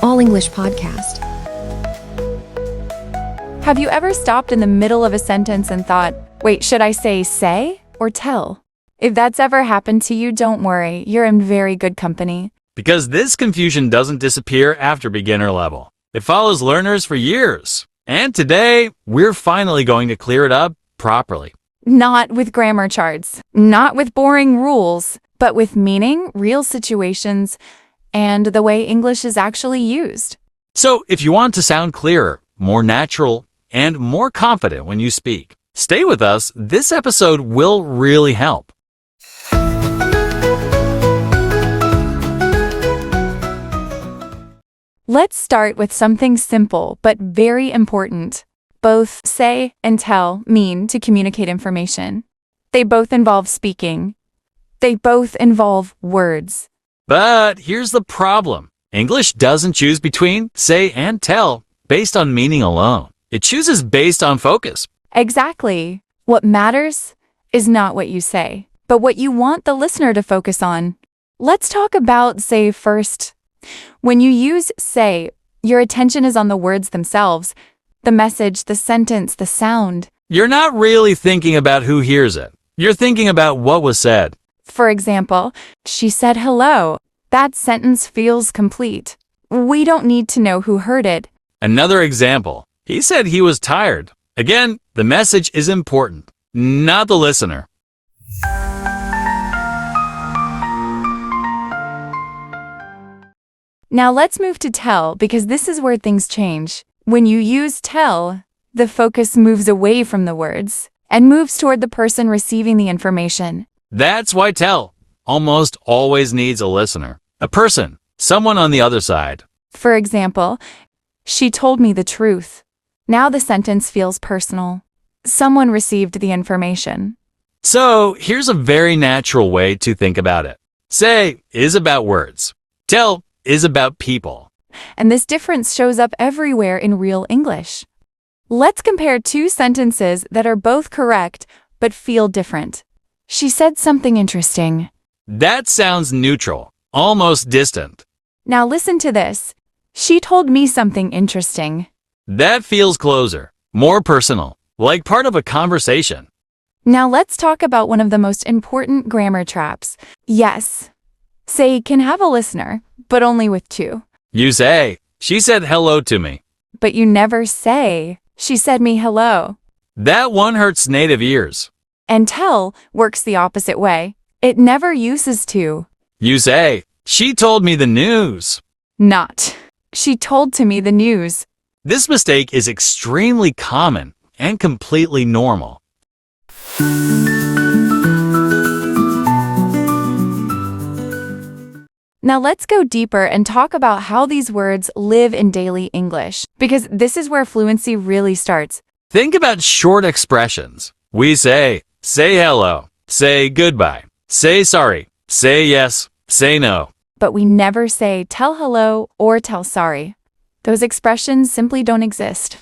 All English Podcast. Have you ever stopped in the middle of a sentence and thought, wait, should I say or tell? If that's ever happened to you, don't worry, you're in very good company. Because this confusion doesn't disappear after beginner level. It follows learners for years. And today, we're finally going to clear it up properly. Not with grammar charts, not with boring rules, but with meaning, real situations, and the way English is actually used. So if you want to sound clearer, more natural, and more confident when you speak, stay with us. This episode will really help. Let's start with something simple but very important. Both say and tell mean to communicate information. They both involve speaking. They both involve words. But here's the problem. English doesn't choose between say and tell based on meaning alone. It chooses based on focus. Exactly. What matters is not what you say, but what you want the listener to focus on. Let's talk about say first. When you use say, your attention is on the words themselves, the message, the sentence, the sound. You're not really thinking about who hears it. You're thinking about what was said. For example, she said hello. That sentence feels complete. We don't need to know who heard it. Another example. He said he was tired. Again, the message is important, not the listener. Now let's move to tell because this is where things change. When you use tell, the focus moves away from the words and moves toward the person receiving the information. That's why tell almost always needs a listener, a person, someone on the other side. For example, she told me the truth. Now the sentence feels personal. Someone received the information. So here's a very natural way to think about it. Say is about words. Tell is about people. And this difference shows up everywhere in real English. Let's compare two sentences that are both correct but feel different. She said something interesting. That sounds neutral, almost distant. Now listen to this. She told me something interesting. That feels closer, more personal, like part of a conversation. Now let's talk about one of the most important grammar traps. Yes, say can have a listener, but only with two. You say, she said hello to me. But you never say, she said me hello. That one hurts native ears. And tell works the opposite way. It never uses to. You say, she told me the news. Not, she told to me the news. This mistake is extremely common and completely normal. Now let's go deeper and talk about how these words live in daily English, because this is where fluency really starts. Think about short expressions. We say hello, say goodbye, say sorry, say yes, say no. But we never say tell hello or tell sorry. Those expressions simply don't exist.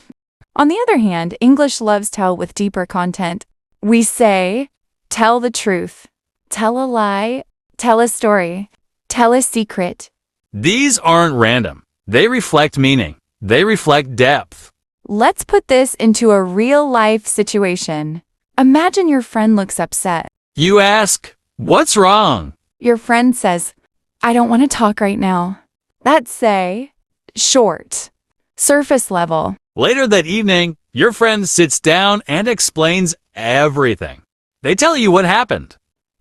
On the other hand, English loves tell with deeper content. We say tell the truth, tell a lie, tell a story, tell a secret. These aren't random. They reflect meaning. They reflect depth. Let's put this into a real-life situation. Imagine your friend looks upset. You ask, what's wrong? Your friend says, I don't want to talk right now. That's say, short, surface level. Later that evening, your friend sits down and explains everything. They tell you what happened.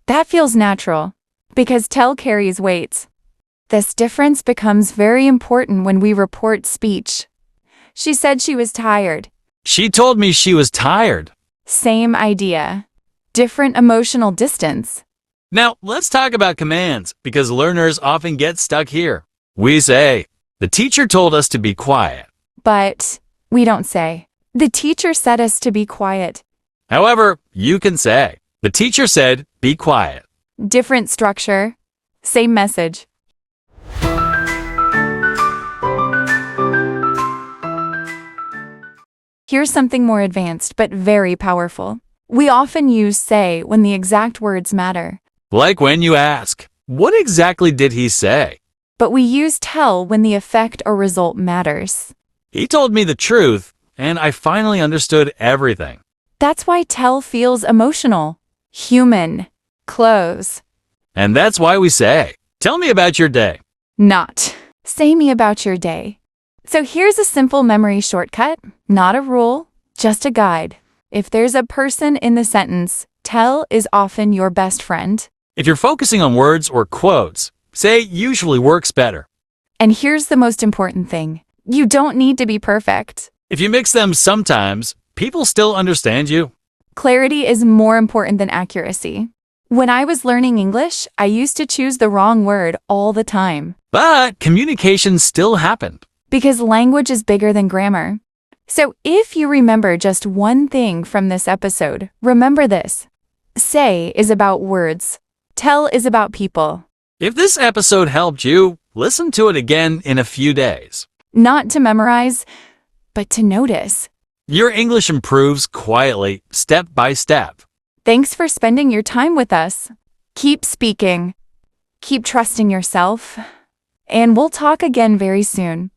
That feels natural, because tell carries weight. This difference becomes very important when we report speech. She said she was tired. She told me she was tired. Same idea. Different emotional distance. Now, let's talk about commands, because learners often get stuck here. We say, the teacher told us to be quiet. But we don't say, the teacher said us to be quiet. However, you can say, the teacher said, be quiet. Different structure, same message. Here's something more advanced but very powerful. We often use say when the exact words matter. Like when you ask, what exactly did he say? but we use tell when the effect or result matters. He told me the truth, and I finally understood everything. That's why tell feels emotional, human, close. And that's why we say, tell me about your day. Not, say me about your day. So here's a simple memory shortcut, not a rule, just a guide. If there's a person in the sentence, tell is often your best friend. If you're focusing on words or quotes, say usually works better. And here's the most important thing. You don't need to be perfect. If you mix them sometimes, people still understand you. Clarity is more important than accuracy. When I was learning English, I used to choose the wrong word all the time. But communication still happened. Because language is bigger than grammar. So if you remember just one thing from this episode, remember this. Say is about words. Tell is about people. If this episode helped you, listen to it again in a few days. Not to memorize, but to notice. Your English improves quietly, step by step. Thanks for spending your time with us. Keep speaking. Keep trusting yourself. And we'll talk again very soon.